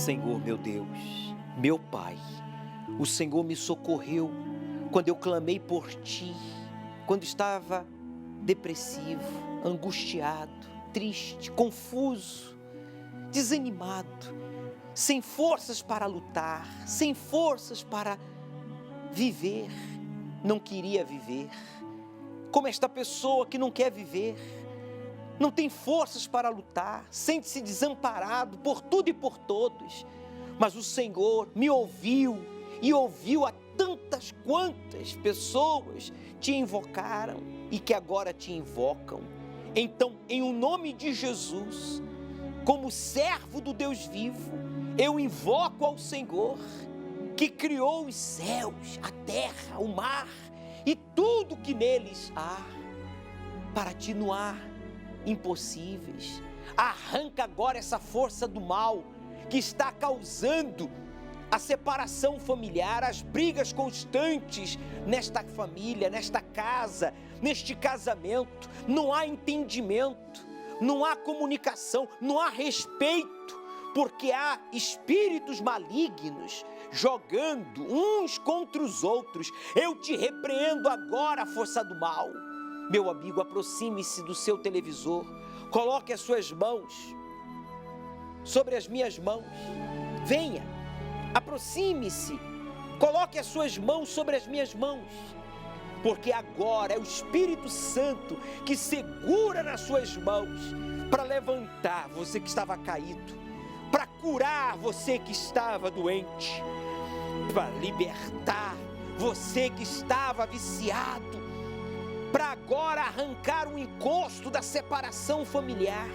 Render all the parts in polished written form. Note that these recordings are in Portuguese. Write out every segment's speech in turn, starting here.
Senhor, meu Deus, meu Pai, o Senhor me socorreu quando eu clamei por Ti, quando estava depressivo, angustiado, triste, confuso, desanimado, sem forças para lutar, sem forças para viver, não queria viver, como esta pessoa que não quer viver, não tem forças para lutar, sente-se desamparado por tudo e por todos, mas o Senhor me ouviu e ouviu a tantas quantas pessoas te invocaram e que agora te invocam. Então, em o nome de Jesus, como servo do Deus vivo, eu invoco ao Senhor que criou os céus, a terra, o mar e tudo que neles há, para ti não há impossíveis. Arranca agora essa força do mal que está causando a separação familiar, as brigas constantes nesta família, nesta casa, neste casamento. Não há entendimento, não há comunicação, não há respeito, porque há espíritos malignos jogando uns contra os outros. Eu te repreendo agora, a força do mal. Meu amigo, aproxime-se do seu televisor, coloque as suas mãos sobre as minhas mãos, venha, aproxime-se, coloque as suas mãos sobre as minhas mãos, porque agora é o Espírito Santo que segura nas suas mãos para levantar você que estava caído, para curar você que estava doente, para libertar você que estava viciado, para agora arrancar o encosto da separação familiar,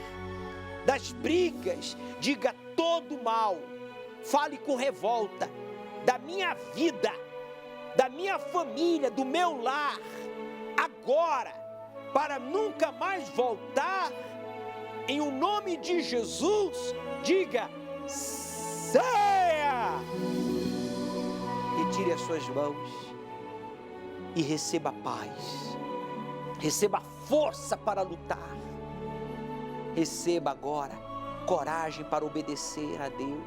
das brigas. Diga todo mal, fale com revolta da minha vida, da minha família, do meu lar, agora, para nunca mais voltar. Em o nome de Jesus, diga: saia! Retire as suas mãos e receba paz, receba força para lutar, receba agora coragem para obedecer a Deus.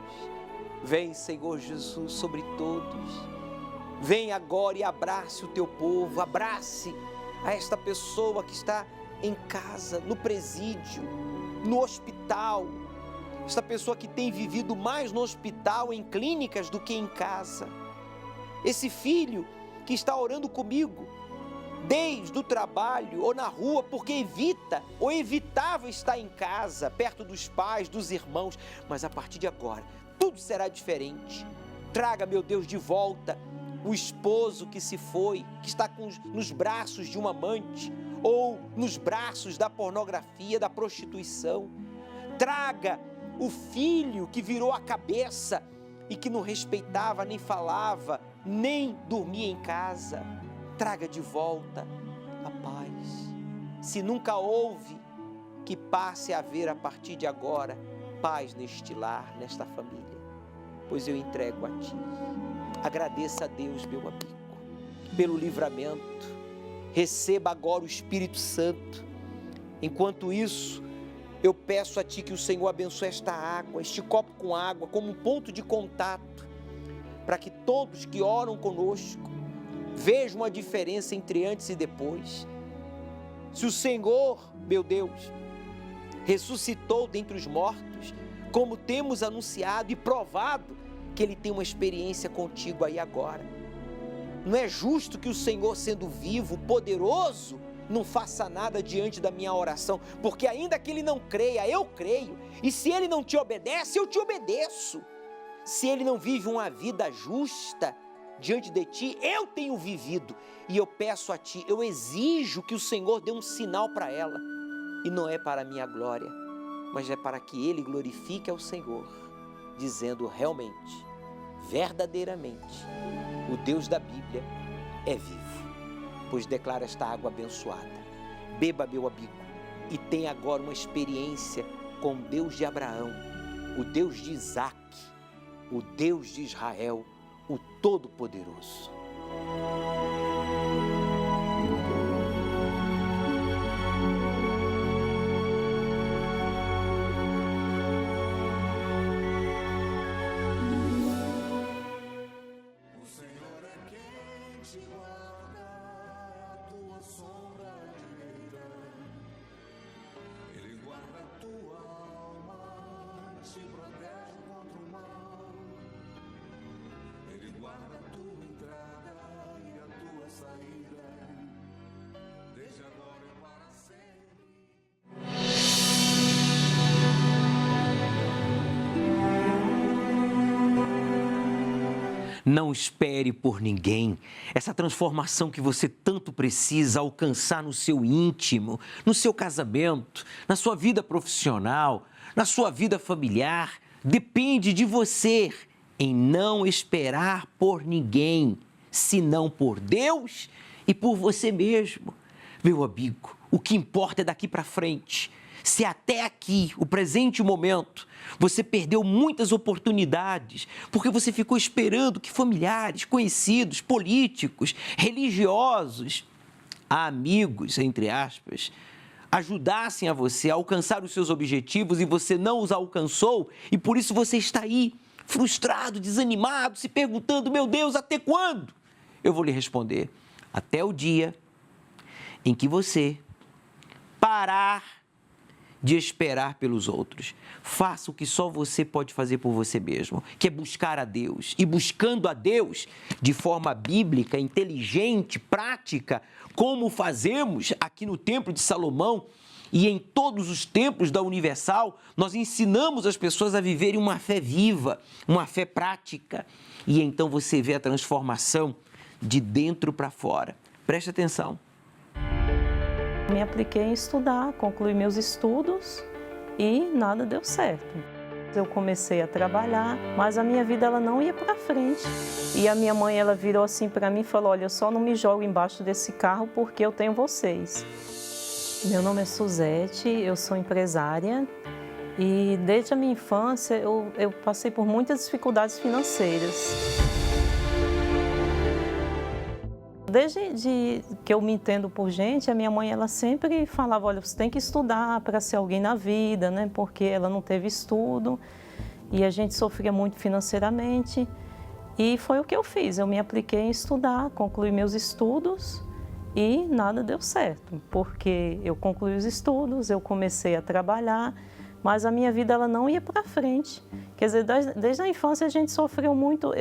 Vem, Senhor Jesus, sobre todos. Vem agora e abrace o teu povo, abrace a esta pessoa que está em casa, no presídio, no hospital. Esta pessoa que tem vivido mais no hospital, em clínicas, do que em casa. Esse filho que está orando comigo, desde o trabalho ou na rua, porque evita ou evitava estar em casa, perto dos pais, dos irmãos. Mas a partir de agora, tudo será diferente. Traga, meu Deus, de volta o esposo que se foi, que está nos braços de um amante, ou nos braços da pornografia, da prostituição. Traga o filho que virou a cabeça e que não respeitava, nem falava, nem dormia em casa. Traga de volta a paz. Se nunca houve, que passe a haver a partir de agora paz neste lar, nesta família, pois eu entrego a Ti. Agradeça a Deus, meu amigo, pelo livramento. Receba agora o Espírito Santo. Enquanto isso, eu peço a Ti que o Senhor abençoe esta água, este copo com água, como um ponto de contato, para que todos que oram conosco vejam a diferença entre antes e depois. Se o Senhor, meu Deus, ressuscitou dentre os mortos, como temos anunciado e provado que Ele tem uma experiência contigo aí agora. Não é justo que o Senhor, sendo vivo, poderoso, não faça nada diante da minha oração, porque ainda que Ele não creia, eu creio, e se Ele não te obedece, eu te obedeço. Se Ele não vive uma vida justa diante de Ti, eu tenho vivido, e eu peço a Ti, eu exijo que o Senhor dê um sinal para ela, e não é para a minha glória, mas é para que Ele glorifique ao Senhor, dizendo realmente, verdadeiramente, o Deus da Bíblia é vivo, pois declara esta água abençoada. Beba, meu amigo, e tenha agora uma experiência com o Deus de Abraão, o Deus de Isaac, o Deus de Israel, o Todo-Poderoso. guarda a tua sombra direita, Ele guarda a tua alma, te protege contra o mal, Ele guarda a tua entrada e a tua saída, desde agora e para sempre. Não espere por ninguém. Essa transformação que você tanto precisa alcançar no seu íntimo, no seu casamento, na sua vida profissional, na sua vida familiar, depende de você em não esperar por ninguém, senão por Deus e por você mesmo. Meu amigo, o que importa é daqui para frente. Se até aqui, o presente momento, você perdeu muitas oportunidades, porque você ficou esperando que familiares, conhecidos, políticos, religiosos, amigos, entre aspas, ajudassem a você a alcançar os seus objetivos e você não os alcançou, e por isso você está aí, frustrado, desanimado, se perguntando, meu Deus, até quando? Eu vou lhe responder, até o dia em que você parar de esperar pelos outros. Faça o que só você pode fazer por você mesmo, que é buscar a Deus. E buscando a Deus de forma bíblica, inteligente, prática, como fazemos aqui no Templo de Salomão e em todos os templos da Universal, nós ensinamos as pessoas a viverem uma fé viva, uma fé prática. E então você vê a transformação de dentro para fora. Preste atenção. Me apliquei em estudar, concluí meus estudos e nada deu certo. Eu comecei a trabalhar, mas a minha vida ela não ia para frente. E a minha mãe ela virou assim para mim e falou, olha, eu só não me jogo embaixo desse carro porque eu tenho vocês. Meu nome é Suzete, eu sou empresária e desde a minha infância eu passei por muitas dificuldades financeiras. Desde que eu me entendo por gente, a minha mãe ela sempre falava, olha, você tem que estudar para ser alguém na vida, né? Porque ela não teve estudo e a gente sofria muito financeiramente. E foi o que eu fiz, eu me apliquei em estudar, concluí meus estudos e nada deu certo. Porque eu concluí os estudos, eu comecei a trabalhar, mas a minha vida ela não ia para frente. Quer dizer, desde a infância a gente sofreu muito,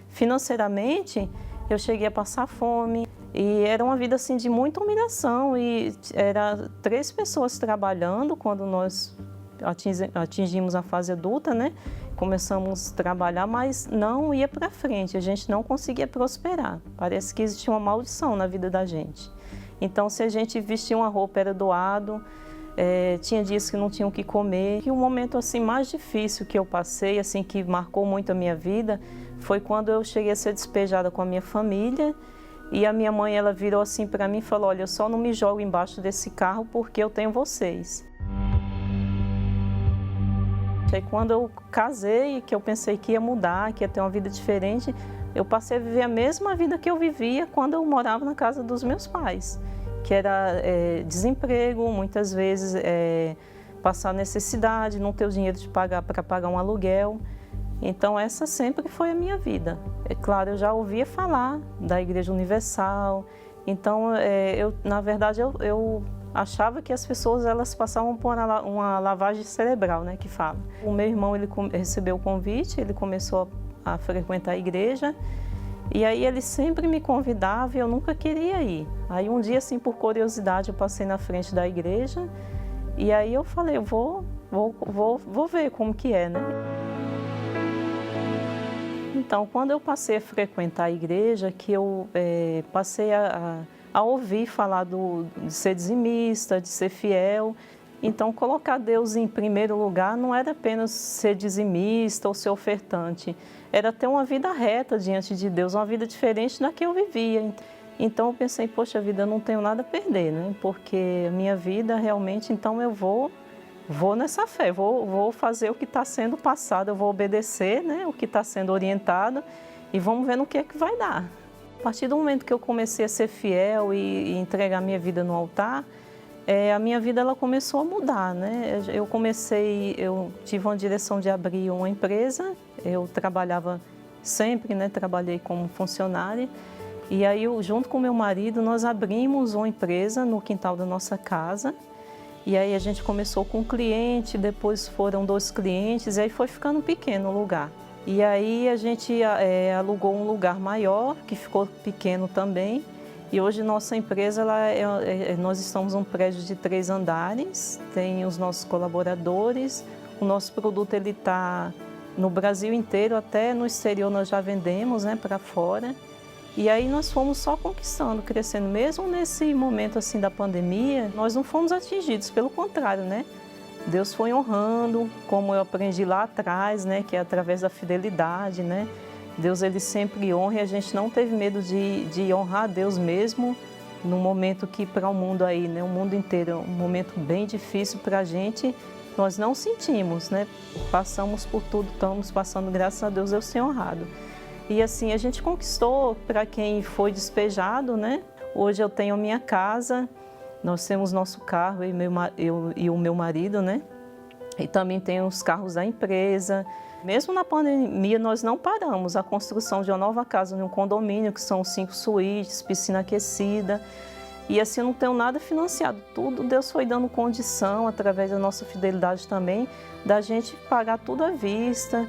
financeiramente, eu cheguei a passar fome e era uma vida assim de muita humilhação e era 3 pessoas trabalhando quando nós atingimos a fase adulta, né? Começamos a trabalhar, mas não ia para frente, a gente não conseguia prosperar. Parece que existia uma maldição na vida da gente. Então, se a gente vestia uma roupa era doado, tinha dias que não tinham o que comer. E o momento assim mais difícil que eu passei, assim que marcou muito a minha vida, foi quando eu cheguei a ser despejada com a minha família e a minha mãe ela virou assim para mim e falou, olha, eu só não me jogo embaixo desse carro porque eu tenho vocês. Aí quando eu casei, que eu pensei que ia mudar, que ia ter uma vida diferente, eu passei a viver a mesma vida que eu vivia quando eu morava na casa dos meus pais, que era desemprego, muitas vezes passar necessidade, não ter o dinheiro de pagar para pagar um aluguel. Então essa sempre foi a minha vida. É claro, eu já ouvia falar da Igreja Universal, então na verdade eu achava que as pessoas elas passavam por uma lavagem cerebral, né, que fala. O meu irmão ele recebeu o convite, ele começou a frequentar a igreja e aí ele sempre me convidava e eu nunca queria ir. Aí um dia assim por curiosidade eu passei na frente da igreja e aí eu falei, eu vou ver como que é, né? Então, quando eu passei a frequentar a igreja, que eu passei a ouvir falar de ser dizimista, de ser fiel, então colocar Deus em primeiro lugar não era apenas ser dizimista ou ser ofertante, era ter uma vida reta diante de Deus, uma vida diferente da que eu vivia. Então eu pensei, poxa vida, eu não tenho nada a perder, né? Porque a minha vida realmente, então eu vou nessa fé, vou fazer o que está sendo passado, eu vou obedecer, né, o que está sendo orientado e vamos ver no que é que vai dar. A partir do momento que eu comecei a ser fiel e entregar minha vida no altar, a minha vida ela começou a mudar, né? Eu tive uma direção de abrir uma empresa, eu trabalhava sempre, né, trabalhei como funcionária E aí, junto com meu marido, nós abrimos uma empresa no quintal da nossa casa. E aí a gente começou com um cliente, depois foram 2 clientes, e aí foi ficando pequeno o lugar. E aí a gente alugou um lugar maior, que ficou pequeno também. E hoje nossa empresa, nós estamos num prédio de 3 andares, tem os nossos colaboradores, o nosso produto está no Brasil inteiro, até no exterior nós já vendemos, né, para fora. E aí nós fomos só conquistando, crescendo. Mesmo nesse momento assim da pandemia, nós não fomos atingidos, pelo contrário, né? Deus foi honrando, como eu aprendi lá atrás, né, que é através da fidelidade, né? Deus, ele sempre honra e a gente não teve medo de honrar a Deus mesmo num momento que para o mundo aí, né, o mundo inteiro, é um momento bem difícil para a gente, nós não sentimos, né? Passamos por tudo, estamos passando, graças a Deus, eu ser honrado. E assim, a gente conquistou para quem foi despejado, né? Hoje eu tenho a minha casa, nós temos nosso carro, eu e o meu marido, né? E também tem os carros da empresa. Mesmo na pandemia, nós não paramos a construção de uma nova casa, de um condomínio, que são 5 suítes, piscina aquecida. E assim, eu não tenho nada financiado. Tudo Deus foi dando condição, através da nossa fidelidade também, da gente pagar tudo à vista.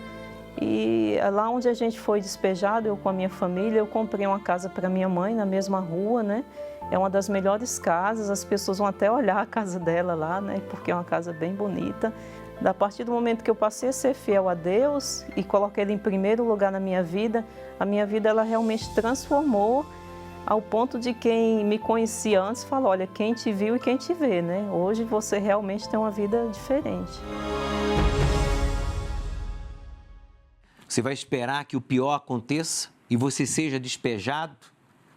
E lá onde a gente foi despejado, eu com a minha família, eu comprei uma casa para minha mãe, na mesma rua, né? É uma das melhores casas, as pessoas vão até olhar a casa dela lá, né? Porque é uma casa bem bonita. A partir do momento que eu passei a ser fiel a Deus e coloquei Ele em primeiro lugar na minha vida, a minha vida ela realmente transformou ao ponto de quem me conhecia antes falou, olha, quem te viu e quem te vê, né? Hoje você realmente tem uma vida diferente. Você vai esperar que o pior aconteça e você seja despejado?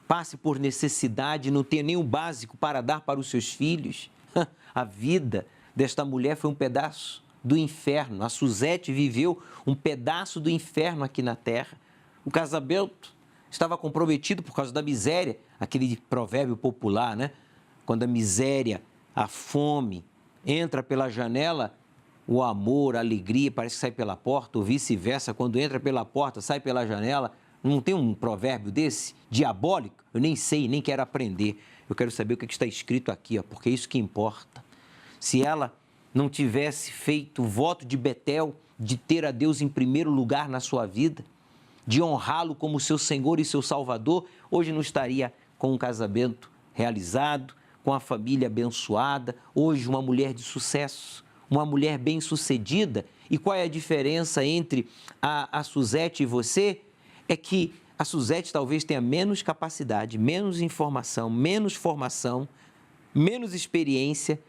Passe por necessidade, não tenha nenhum básico para dar para os seus filhos? A vida desta mulher foi um pedaço do inferno. A Suzete viveu um pedaço do inferno aqui na terra. O casamento estava comprometido por causa da miséria, aquele provérbio popular, né? Quando a miséria, a fome entra pela janela, o amor, a alegria parece que sai pela porta, ou vice-versa, quando entra pela porta, sai pela janela. Não tem um provérbio desse, diabólico? Eu nem sei, nem quero aprender. Eu quero saber o que está escrito aqui, ó, porque é isso que importa. Se ela não tivesse feito o voto de Betel, de ter a Deus em primeiro lugar na sua vida, de honrá-lo como seu Senhor e seu Salvador, hoje não estaria com um casamento realizado, com a família abençoada, hoje uma mulher de sucesso, uma mulher bem-sucedida. E qual é a diferença entre a Suzete e você? É que a Suzete talvez tenha menos capacidade, menos informação, menos formação, menos experiência,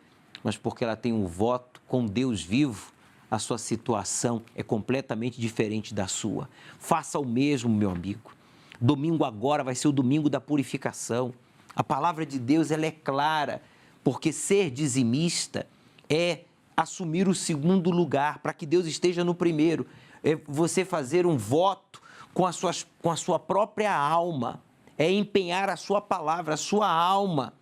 mas porque ela tem um voto com Deus vivo, a sua situação é completamente diferente da sua. Faça o mesmo, meu amigo. Domingo agora vai ser o domingo da purificação. A palavra de Deus ela é clara, porque ser dizimista é assumir o segundo lugar, para que Deus esteja no primeiro. É você fazer um voto com a sua própria alma, é empenhar a sua palavra, a sua alma,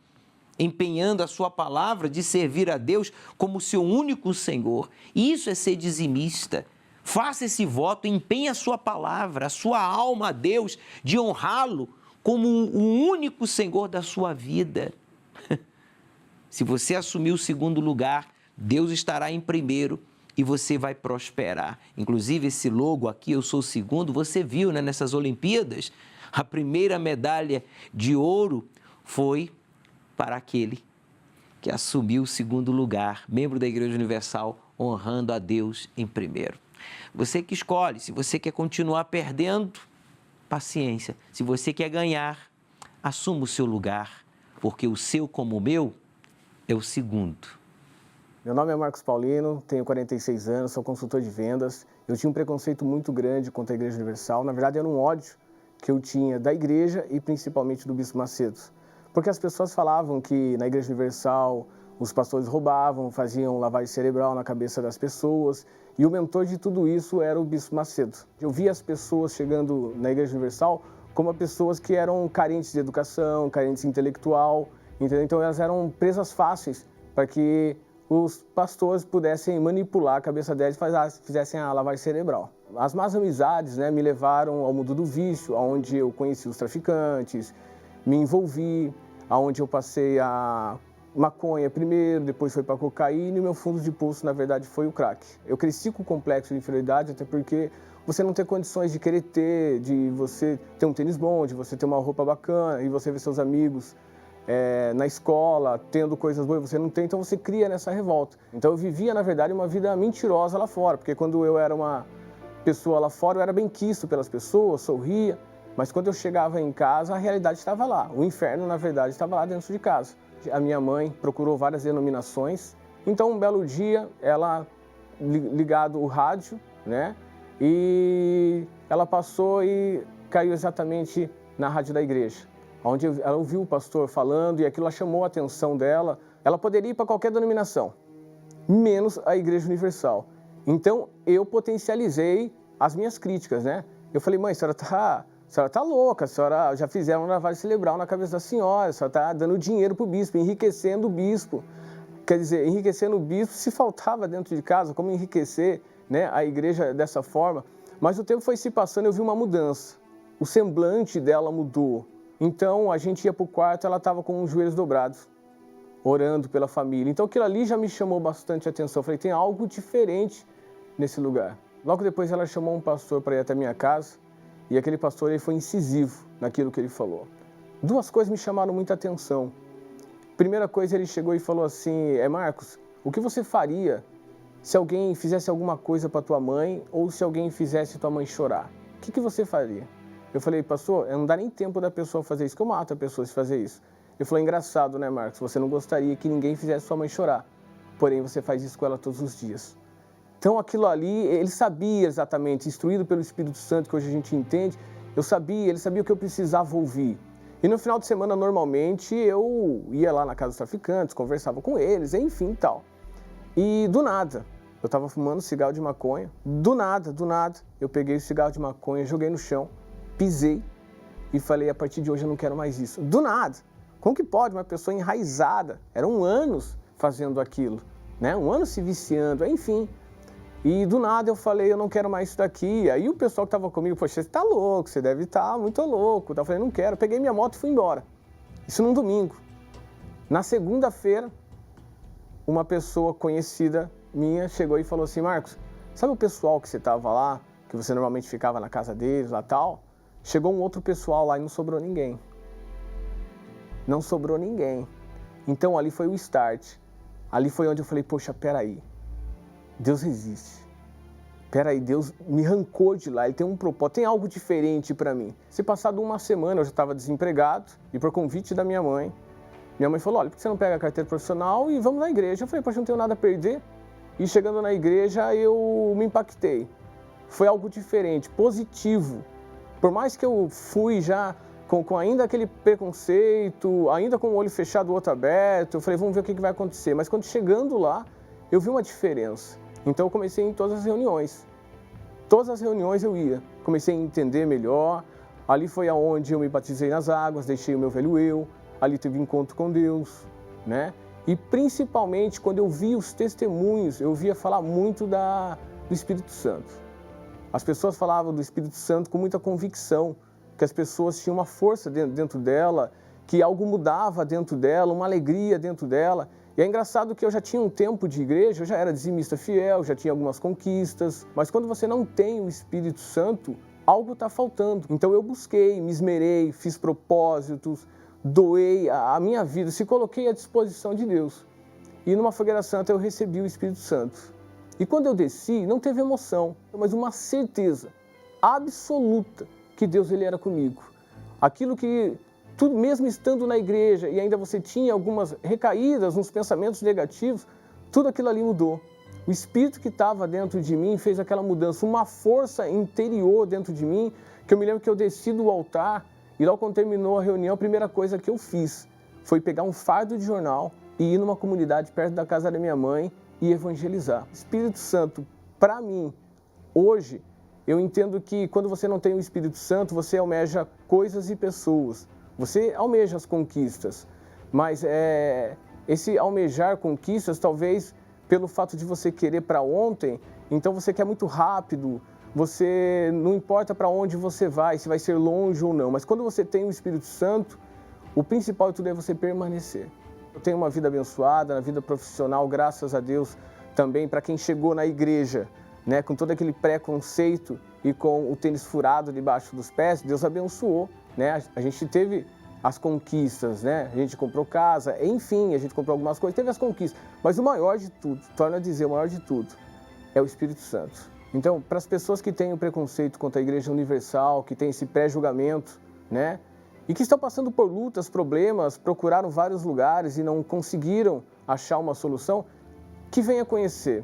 empenhando a sua palavra de servir a Deus como seu único Senhor. Isso é ser dizimista. Faça esse voto, empenhe a sua palavra, a sua alma a Deus, de honrá-lo como o único Senhor da sua vida. Se você assumir o segundo lugar, Deus estará em primeiro e você vai prosperar. Inclusive, esse logo aqui, eu sou o segundo, você viu, né, nessas Olimpíadas, a primeira medalha de ouro foi para aquele que assumiu o segundo lugar, membro da Igreja Universal, honrando a Deus em primeiro. Você que escolhe, se você quer continuar perdendo, paciência. Se você quer ganhar, assuma o seu lugar, porque o seu como o meu é o segundo. Meu nome é Marcos Paulino, tenho 46 anos, sou consultor de vendas. Eu tinha um preconceito muito grande contra a Igreja Universal. Na verdade, era um ódio que eu tinha da igreja e principalmente do Bispo Macedo. Porque as pessoas falavam que na Igreja Universal os pastores roubavam, faziam lavagem cerebral na cabeça das pessoas. E o mentor de tudo isso era o Bispo Macedo. Eu via as pessoas chegando na Igreja Universal como pessoas que eram carentes de educação, carentes intelectual, entendeu? Então elas eram presas fáceis para que os pastores pudessem manipular a cabeça delas e fizessem a lavagem cerebral. as más amizades, né, me levaram ao mundo do vício, onde eu conheci os traficantes, me envolvi, onde eu passei a maconha primeiro, depois foi para cocaína e meu fundo de poço, na verdade, foi o crack. Eu cresci com o complexo de inferioridade, até porque você não tem condições de querer ter, de você ter um tênis bom, de você ter uma roupa bacana e você ver seus amigos na escola, tendo coisas boas, você não tem, então você cria nessa revolta. Então eu vivia, na verdade, uma vida mentirosa lá fora, porque quando eu era uma pessoa lá fora, eu era bem quisto pelas pessoas, sorria, mas quando eu chegava em casa, a realidade estava lá. O inferno, na verdade, estava lá dentro de casa. A minha mãe procurou várias denominações, então um belo dia, ela ligado o rádio, né, e ela passou e caiu exatamente na rádio da igreja, onde ela ouviu o pastor falando e aquilo chamou a atenção dela. Ela poderia ir para qualquer denominação, menos a Igreja Universal. Então, eu potencializei as minhas críticas, né? Eu falei, mãe, a senhora tá louca, a senhora já fizeram uma lavagem cerebral na cabeça da senhora, a senhora está dando dinheiro para o bispo, enriquecendo o bispo. Quer dizer, enriquecendo o bispo, se faltava dentro de casa, como enriquecer, né, a igreja dessa forma. Mas o tempo foi se passando e eu vi uma mudança. O semblante dela mudou. Então, a gente ia para o quarto, ela estava com os joelhos dobrados, orando pela família. Então, aquilo ali já me chamou bastante atenção. Eu falei, tem algo diferente nesse lugar. Logo depois, ela chamou um pastor para ir até a minha casa, e aquele pastor ele foi incisivo naquilo que ele falou. Duas coisas me chamaram muita atenção. Primeira coisa, ele chegou e falou assim, Marcos, o que você faria se alguém fizesse alguma coisa para tua mãe ou se alguém fizesse tua mãe chorar? O que você faria? Eu falei, pastor, não dá nem tempo da pessoa fazer isso, que eu mato a pessoa se fazer isso. Ele falou, engraçado, né, Marcos? Você não gostaria que ninguém fizesse sua mãe chorar, porém você faz isso com ela todos os dias. Então, aquilo ali, ele sabia exatamente, instruído pelo Espírito Santo, que hoje a gente entende, ele sabia o que eu precisava ouvir. E no final de semana, normalmente, eu ia lá na casa dos traficantes, conversava com eles, enfim, tal. E do nada, eu estava fumando cigarro de maconha, do nada, eu peguei o cigarro de maconha, joguei no chão, pisei e falei, a partir de hoje eu não quero mais isso. Do nada. Como que pode uma pessoa enraizada? Eram anos fazendo aquilo, né? Um ano se viciando, enfim. E do nada eu falei, eu não quero mais isso daqui. Aí o pessoal que estava comigo, poxa, você está louco, você deve estar muito louco. Eu falei, não quero. Peguei minha moto e fui embora. Isso num domingo. Na segunda-feira, uma pessoa conhecida minha chegou e falou assim, Marcos, sabe o pessoal que você estava lá, que você normalmente ficava na casa deles, lá tal? Chegou um outro pessoal lá e não sobrou ninguém. Não sobrou ninguém. Então ali foi o start. Ali foi onde eu falei, poxa, peraí. Deus existe. Peraí, Deus me arrancou de lá, Ele tem um propósito, tem algo diferente para mim. Se passado uma semana eu já estava desempregado e por convite da minha mãe falou, olha, por que você não pega a carteira profissional e vamos na igreja? Eu falei, poxa, não tenho nada a perder. E chegando na igreja eu me impactei. Foi algo diferente, positivo. Por mais que eu fui já com ainda aquele preconceito, ainda com o olho fechado, o outro aberto, eu falei, vamos ver o que vai acontecer. Mas quando chegando lá, eu vi uma diferença. Então eu comecei em todas as reuniões. Todas as reuniões eu ia. Comecei a entender melhor. Ali foi aonde eu me batizei nas águas, deixei o meu velho eu. Ali tive encontro com Deus, né? E principalmente quando eu vi os testemunhos, eu via falar muito do Espírito Santo. As pessoas falavam do Espírito Santo com muita convicção, que as pessoas tinham uma força dentro dela, que algo mudava dentro dela, uma alegria dentro dela. E é engraçado que eu já tinha um tempo de igreja, eu já era dizimista fiel, já tinha algumas conquistas, mas quando você não tem o Espírito Santo, algo está faltando. Então eu busquei, me esmerei, fiz propósitos, doei a minha vida, se coloquei à disposição de Deus. E numa fogueira santa eu recebi o Espírito Santo. E quando eu desci, não teve emoção, mas uma certeza absoluta que Deus ele era comigo. Aquilo que, tudo mesmo estando na igreja e ainda você tinha algumas recaídas nos pensamentos negativos, tudo aquilo ali mudou. O Espírito que estava dentro de mim fez aquela mudança, uma força interior dentro de mim, que eu me lembro que eu desci do altar e logo quando terminou a reunião, a primeira coisa que eu fiz foi pegar um fardo de jornal e ir numa comunidade perto da casa da minha mãe e evangelizar. Espírito Santo, para mim, hoje, eu entendo que quando você não tem o Espírito Santo, você almeja coisas e pessoas. Você almeja as conquistas, mas esse almejar conquistas, talvez pelo fato de você querer para ontem, então você quer muito rápido, você não importa para onde você vai, se vai ser longe ou não, mas quando você tem o Espírito Santo, o principal de tudo é você permanecer. Eu tenho uma vida abençoada, na vida profissional, graças a Deus, também para quem chegou na igreja, né, com todo aquele preconceito e com o tênis furado debaixo dos pés, Deus abençoou, né? A gente teve as conquistas, né? A gente comprou casa, enfim, a gente comprou algumas coisas, teve as conquistas. Mas o maior de tudo, torno a dizer, o maior de tudo, é o Espírito Santo. Então, para as pessoas que têm o preconceito contra a Igreja Universal, que têm esse pré-julgamento, né? E que estão passando por lutas, problemas, procuraram vários lugares e não conseguiram achar uma solução, que venha conhecer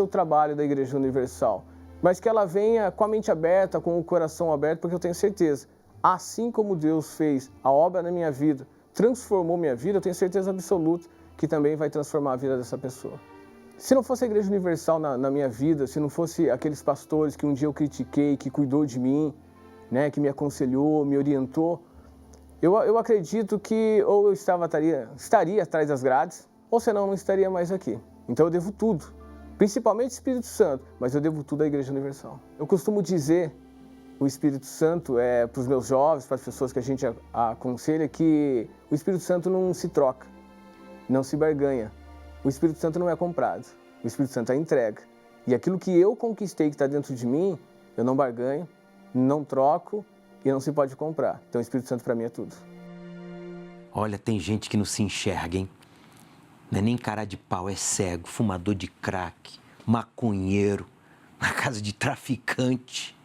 o trabalho da Igreja Universal, mas que ela venha com a mente aberta, com o coração aberto, porque eu tenho certeza, assim como Deus fez a obra na minha vida, transformou minha vida, eu tenho certeza absoluta que também vai transformar a vida dessa pessoa. Se não fosse a Igreja Universal na minha vida, se não fosse aqueles pastores que um dia eu critiquei, que cuidou de mim, né, que me aconselhou, me orientou, eu acredito que ou eu estaria atrás das grades, ou senão não estaria mais aqui. Então eu devo tudo, principalmente o Espírito Santo, mas eu devo tudo à Igreja Universal. Eu costumo dizer, o Espírito Santo, para os meus jovens, para as pessoas que a gente aconselha, que o Espírito Santo não se troca, não se barganha. O Espírito Santo não é comprado, o Espírito Santo é entrega. E aquilo que eu conquistei, que está dentro de mim, eu não barganho, não troco e não se pode comprar. Então o Espírito Santo para mim é tudo. Olha, tem gente que não se enxerga, hein? Não é nem cara de pau, é cego, fumador de crack, maconheiro, na casa de traficante.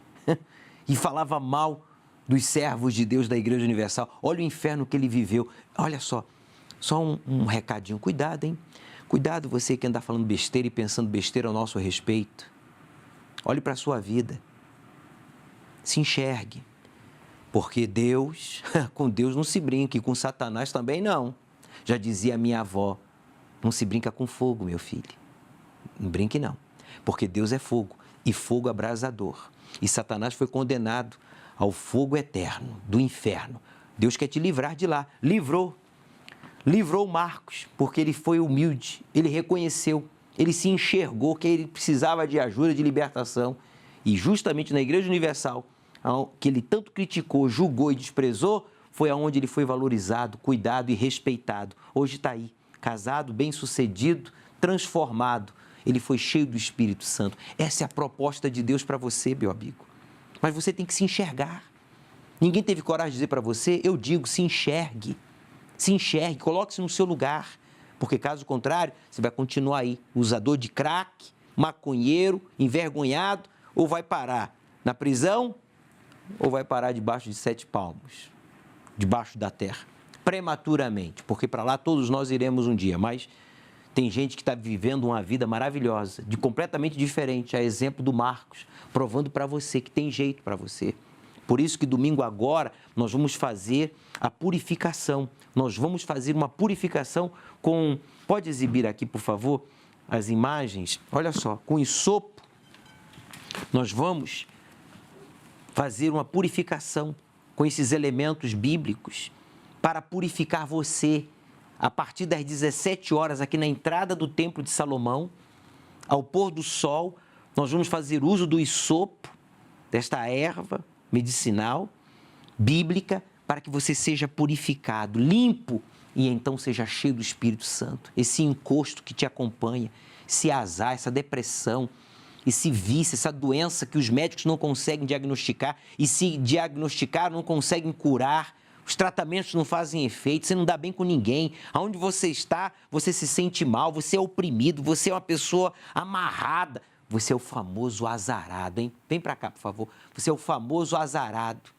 E falava mal dos servos de Deus da Igreja Universal. Olha o inferno que ele viveu. Olha só um recadinho. Cuidado, hein? Cuidado você que anda falando besteira e pensando besteira ao nosso respeito. Olhe para a sua vida. Se enxergue. Porque Deus, com Deus não se brinca e com Satanás também não. Já dizia a minha avó, não se brinca com fogo, meu filho. Não brinque não. Porque Deus é fogo e fogo abrasador. E Satanás foi condenado ao fogo eterno do inferno. Deus quer te livrar de lá. Livrou Marcos, porque ele foi humilde, ele reconheceu, ele se enxergou que ele precisava de ajuda, de libertação. E justamente na Igreja Universal, que ele tanto criticou, julgou e desprezou, foi aonde ele foi valorizado, cuidado e respeitado. Hoje está aí, casado, bem-sucedido, transformado. Ele foi cheio do Espírito Santo. Essa é a proposta de Deus para você, meu amigo. Mas você tem que se enxergar. Ninguém teve coragem de dizer para você, eu digo, se enxergue. Se enxergue, coloque-se no seu lugar. Porque caso contrário, você vai continuar aí, usador de crack, maconheiro, envergonhado, ou vai parar na prisão, ou vai parar debaixo de 7 palmos, debaixo da terra, prematuramente, porque para lá todos nós iremos um dia, mas tem gente que está vivendo uma vida maravilhosa, completamente diferente, a exemplo do Marcos, provando para você que tem jeito para você. Por isso que domingo agora nós vamos fazer a purificação, nós vamos fazer uma purificação com, pode exibir aqui por favor, as imagens, olha só, com hisopo, nós vamos fazer uma purificação com esses elementos bíblicos para purificar você a partir das 17 horas aqui na entrada do Templo de Salomão, ao pôr do sol, nós vamos fazer uso do hisopo, desta erva medicinal, bíblica, para que você seja purificado, limpo e então seja cheio do Espírito Santo. Esse encosto que te acompanha, esse azar, essa depressão, esse vício, essa doença que os médicos não conseguem diagnosticar e se diagnosticar não conseguem curar, os tratamentos não fazem efeito, você não dá bem com ninguém, aonde você está, você se sente mal, você é oprimido, você é uma pessoa amarrada, você é o famoso azarado, hein? Vem para cá, por favor, você é o famoso azarado.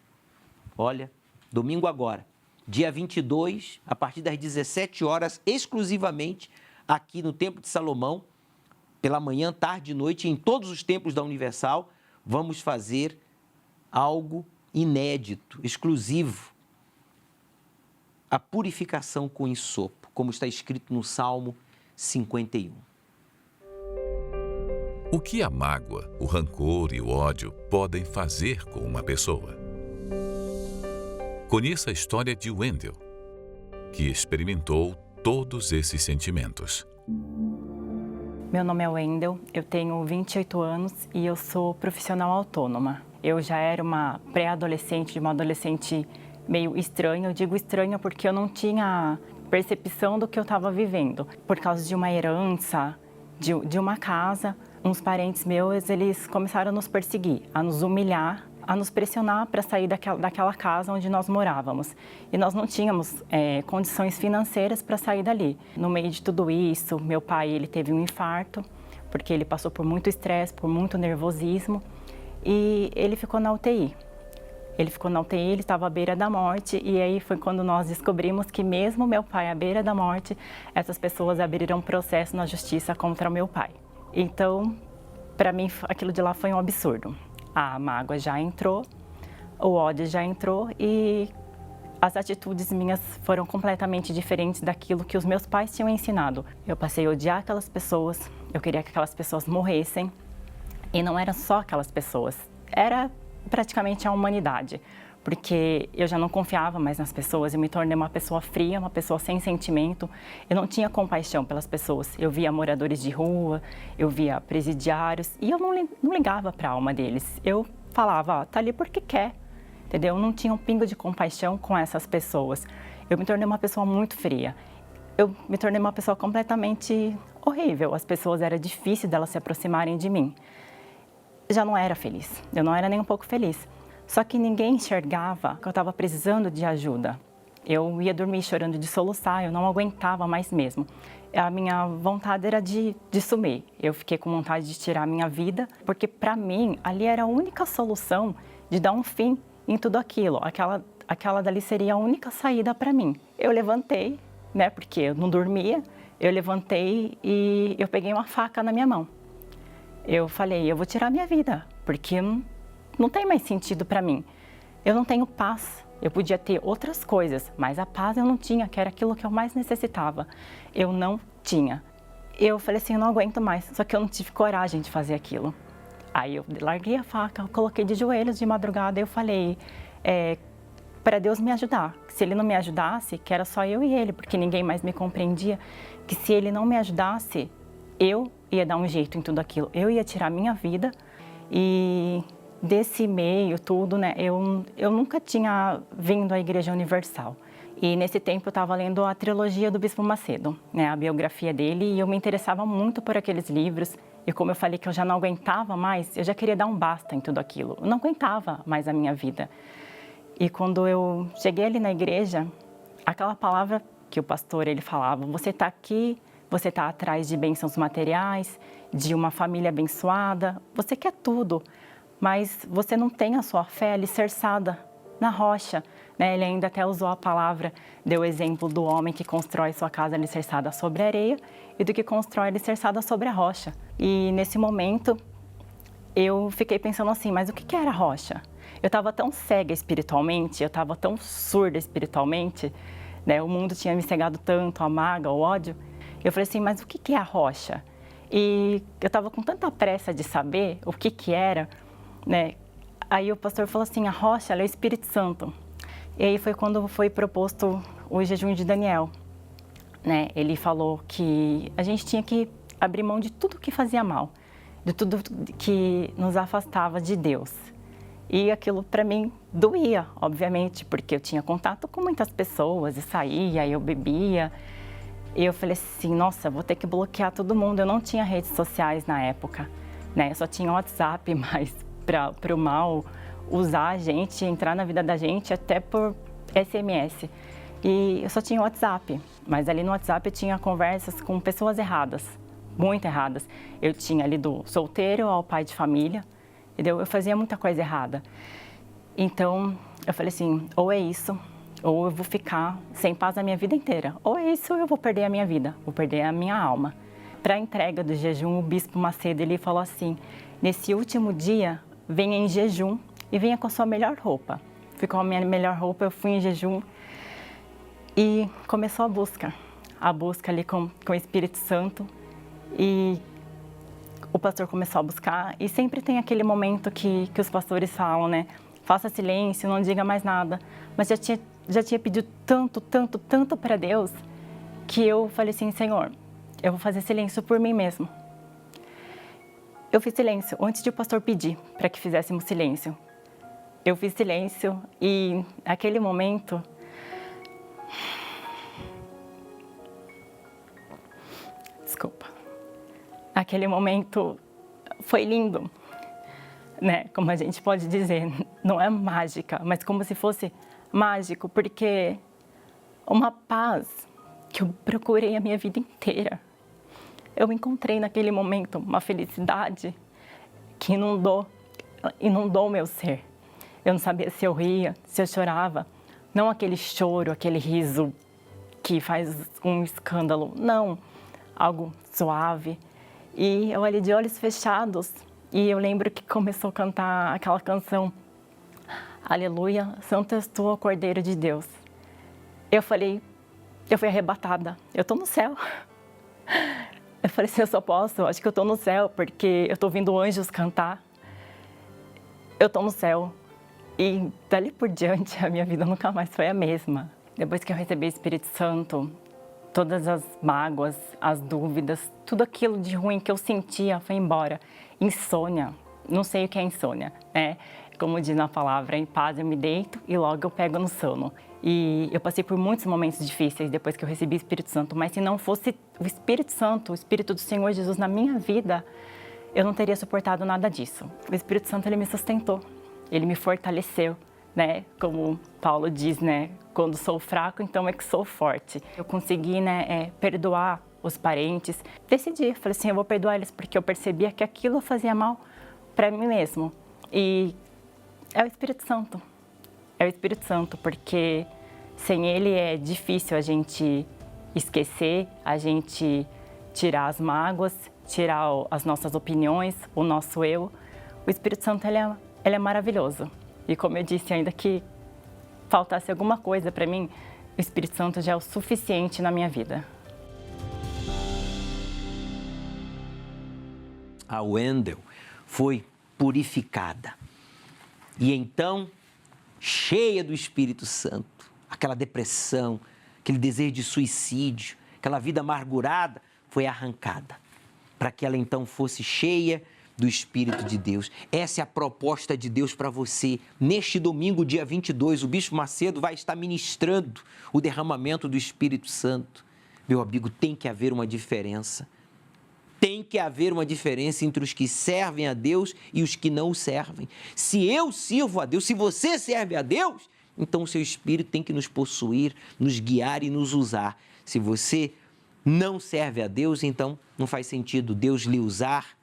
Olha, domingo agora, dia 22, a partir das 17 horas, exclusivamente aqui no Templo de Salomão, pela manhã, tarde e noite, em todos os templos da Universal, vamos fazer algo inédito, exclusivo. A purificação com hisopo, como está escrito no Salmo 51. O que a mágoa, o rancor e o ódio podem fazer com uma pessoa? Conheça a história de Wendell, que experimentou todos esses sentimentos. Meu nome é Wendel, eu tenho 28 anos e eu sou profissional autônoma. Eu já era uma pré-adolescente, uma adolescente meio estranha. Eu digo estranha porque eu não tinha percepção do que eu estava vivendo. Por causa de uma herança, de uma casa, uns parentes meus, eles começaram a nos perseguir, a nos humilhar, a nos pressionar para sair daquela casa onde nós morávamos. E nós não tínhamos condições financeiras para sair dali. No meio de tudo isso, meu pai ele teve um infarto, porque ele passou por muito estresse, por muito nervosismo, e ele ficou na UTI. Ele ficou na UTI, ele estava à beira da morte, e aí foi quando nós descobrimos que mesmo meu pai à beira da morte, essas pessoas abriram processo na justiça contra o meu pai. Então, para mim, aquilo de lá foi um absurdo. A mágoa já entrou, o ódio já entrou e as atitudes minhas foram completamente diferentes daquilo que os meus pais tinham ensinado. Eu passei a odiar aquelas pessoas, eu queria que aquelas pessoas morressem. E não eram só aquelas pessoas, era praticamente a humanidade. Porque eu já não confiava mais nas pessoas, eu me tornei uma pessoa fria, uma pessoa sem sentimento. Eu não tinha compaixão pelas pessoas. Eu via moradores de rua, eu via presidiários e eu não ligava para a alma deles. Eu falava, ó, tá ali porque quer, entendeu? Eu não tinha um pingo de compaixão com essas pessoas. Eu me tornei uma pessoa muito fria. Eu me tornei uma pessoa completamente horrível. As pessoas, era difícil delas se aproximarem de mim. Já não era feliz, eu não era nem um pouco feliz. Só que ninguém enxergava que eu estava precisando de ajuda. Eu ia dormir chorando de soluçar, eu não aguentava mais mesmo. A minha vontade era de sumir. Eu fiquei com vontade de tirar a minha vida, porque para mim ali era a única solução de dar um fim em tudo aquilo. Aquela dali seria a única saída para mim. Eu levantei, né, porque eu não dormia, eu levantei e eu peguei uma faca na minha mão. Eu falei, eu vou tirar a minha vida, porque não tem mais sentido para mim. Eu não tenho paz. Eu podia ter outras coisas, mas a paz eu não tinha, que era aquilo que eu mais necessitava. Eu não tinha. Eu falei assim, eu não aguento mais, só que eu não tive coragem de fazer aquilo. Aí eu larguei a faca, eu coloquei de joelhos de madrugada e eu falei, para Deus me ajudar. Se Ele não me ajudasse, que era só eu e Ele, porque ninguém mais me compreendia, que se Ele não me ajudasse, eu ia dar um jeito em tudo aquilo. Eu ia tirar a minha vida e desse meio, tudo, né? Eu nunca tinha vindo à Igreja Universal. E nesse tempo eu estava lendo a trilogia do Bispo Macedo, né? A biografia dele, e eu me interessava muito por aqueles livros. E como eu falei que eu já não aguentava mais, eu já queria dar um basta em tudo aquilo. Eu não aguentava mais a minha vida. E quando eu cheguei ali na igreja, aquela palavra que o pastor ele falava, você está aqui, você está atrás de bênçãos materiais, de uma família abençoada, você quer tudo, mas você não tem a sua fé alicerçada na rocha, né? Ele ainda até usou a palavra, deu o exemplo do homem que constrói sua casa alicerçada sobre a areia e do que constrói alicerçada sobre a rocha. E nesse momento, eu fiquei pensando assim, mas o que era a rocha? Eu estava tão cega espiritualmente, eu estava tão surda espiritualmente, né? O mundo tinha me cegado tanto, a mágoa, o ódio. Eu falei assim, mas o que é a rocha? E eu estava com tanta pressa de saber o que era, né? Aí o pastor falou assim, a rocha ela é o Espírito Santo. E aí foi quando foi proposto o jejum de Daniel, né? Ele falou que a gente tinha que abrir mão de tudo que fazia mal, de tudo que nos afastava de Deus. E aquilo para mim doía, obviamente, porque eu tinha contato com muitas pessoas e saía, eu bebia. E eu falei assim, nossa, vou ter que bloquear todo mundo. Eu não tinha redes sociais na época, né? Eu só tinha WhatsApp, mas para o mal usar a gente, entrar na vida da gente até por SMS. E eu só tinha WhatsApp, mas ali no WhatsApp eu tinha conversas com pessoas erradas, muito erradas. Eu tinha ali do solteiro ao pai de família, entendeu? Eu fazia muita coisa errada. Então, eu falei assim, ou é isso, ou eu vou ficar sem paz a minha vida inteira. Ou é isso, ou eu vou perder a minha vida, vou perder a minha alma. Para a entrega do jejum, o Bispo Macedo, ele falou assim, nesse último dia, venha em jejum e venha com a sua melhor roupa. Ficou a minha melhor roupa, eu fui em jejum e começou a busca ali com o Espírito Santo. E o pastor começou a buscar e sempre tem aquele momento que os pastores falam, né? Faça silêncio, não diga mais nada. Mas já tinha pedido tanto para Deus que eu falei assim, Senhor, eu vou fazer silêncio por mim mesmo. Eu fiz silêncio antes de o pastor pedir para que fizéssemos silêncio. Eu fiz silêncio e naquele momento desculpa. Aquele momento foi lindo, né? Como a gente pode dizer, não é mágica, mas como se fosse mágico, porque uma paz que eu procurei a minha vida inteira. Eu encontrei naquele momento uma felicidade que inundou o meu ser. Eu não sabia se eu ria, se eu chorava. Não aquele choro, aquele riso que faz um escândalo. Não, algo suave. E eu ali de olhos fechados. E eu lembro que começou a cantar aquela canção. Aleluia, santo és tu, ó Cordeiro de Deus. Eu fui arrebatada. Eu estou no céu. Eu falei assim, eu só posso, acho que eu estou no céu, porque eu estou ouvindo anjos cantar. Eu estou no céu. E dali por diante, a minha vida nunca mais foi a mesma. Depois que eu recebi o Espírito Santo, todas as mágoas, as dúvidas, tudo aquilo de ruim que eu sentia foi embora. Insônia, não sei o que é insônia, né? Como diz na palavra, em paz eu me deito e logo eu pego no sono. E eu passei por muitos momentos difíceis depois que eu recebi o Espírito Santo, mas se não fosse o Espírito Santo, o Espírito do Senhor Jesus na minha vida, eu não teria suportado nada disso. O Espírito Santo, ele me sustentou, ele me fortaleceu, né? Como Paulo diz, né? Quando sou fraco, então é que sou forte. Eu consegui, né, perdoar os parentes. Decidi, falei assim, eu vou perdoar eles porque eu percebia que aquilo fazia mal para mim mesmo. E é o Espírito Santo. É o Espírito Santo, porque sem ele é difícil a gente esquecer, a gente tirar as mágoas, tirar as nossas opiniões, o nosso eu. O Espírito Santo, ele é maravilhoso. E como eu disse, ainda que faltasse alguma coisa para mim, o Espírito Santo já é o suficiente na minha vida. A Wendel foi purificada. E então, cheia do Espírito Santo, aquela depressão, aquele desejo de suicídio, aquela vida amargurada, foi arrancada, para que ela então fosse cheia do Espírito de Deus. Essa é a proposta de Deus para você. Neste domingo, dia 22, o Bispo Macedo vai estar ministrando o derramamento do Espírito Santo. Meu amigo, tem que haver uma diferença. Tem que haver uma diferença entre os que servem a Deus e os que não o servem. Se eu sirvo a Deus, se você serve a Deus, então o seu Espírito tem que nos possuir, nos guiar e nos usar. Se você não serve a Deus, então não faz sentido Deus lhe usar,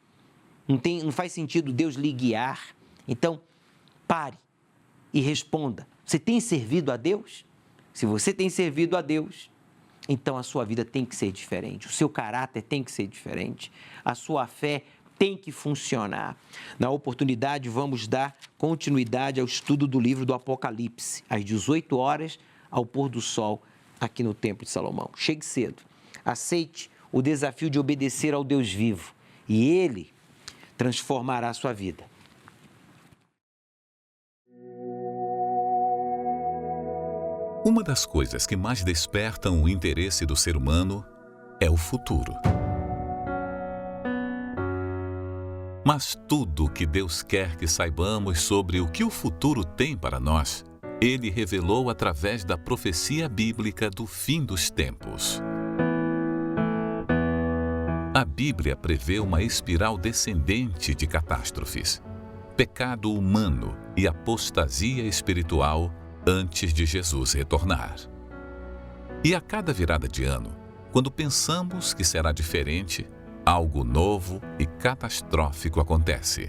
não faz sentido Deus lhe guiar. Então, pare e responda. Você tem servido a Deus? Se você tem servido a Deus, então a sua vida tem que ser diferente, o seu caráter tem que ser diferente, a sua fé tem que funcionar. Na oportunidade, vamos dar continuidade ao estudo do livro do Apocalipse, às 18 horas, ao pôr do sol, aqui no Templo de Salomão. Chegue cedo, aceite o desafio de obedecer ao Deus vivo e Ele transformará a sua vida. Uma das coisas que mais despertam o interesse do ser humano é o futuro. Mas tudo o que Deus quer que saibamos sobre o que o futuro tem para nós, Ele revelou através da profecia bíblica do fim dos tempos. A Bíblia prevê uma espiral descendente de catástrofes, pecado humano e apostasia espiritual antes de Jesus retornar. E a cada virada de ano, quando pensamos que será diferente, algo novo e catastrófico acontece.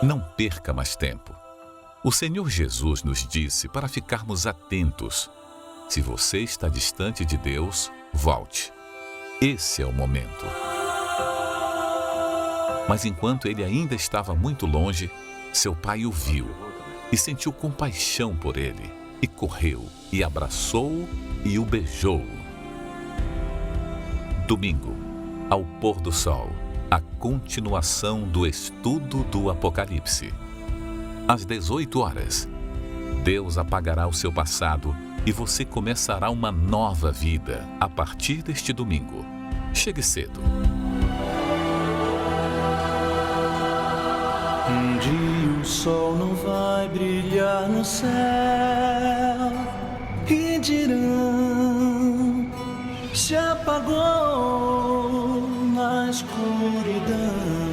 Não perca mais tempo. O Senhor Jesus nos disse para ficarmos atentos. Se você está distante de Deus, volte. Esse é o momento. Mas enquanto ele ainda estava muito longe, seu pai o viu e sentiu compaixão por ele, e correu, e abraçou-o e o beijou. Domingo, ao pôr do sol, a continuação do estudo do Apocalipse. Às 18 horas, Deus apagará o seu passado e você começará uma nova vida a partir deste domingo, Chegue cedo. Um dia o sol não vai brilhar no céu e dirão: se apagou na escuridão.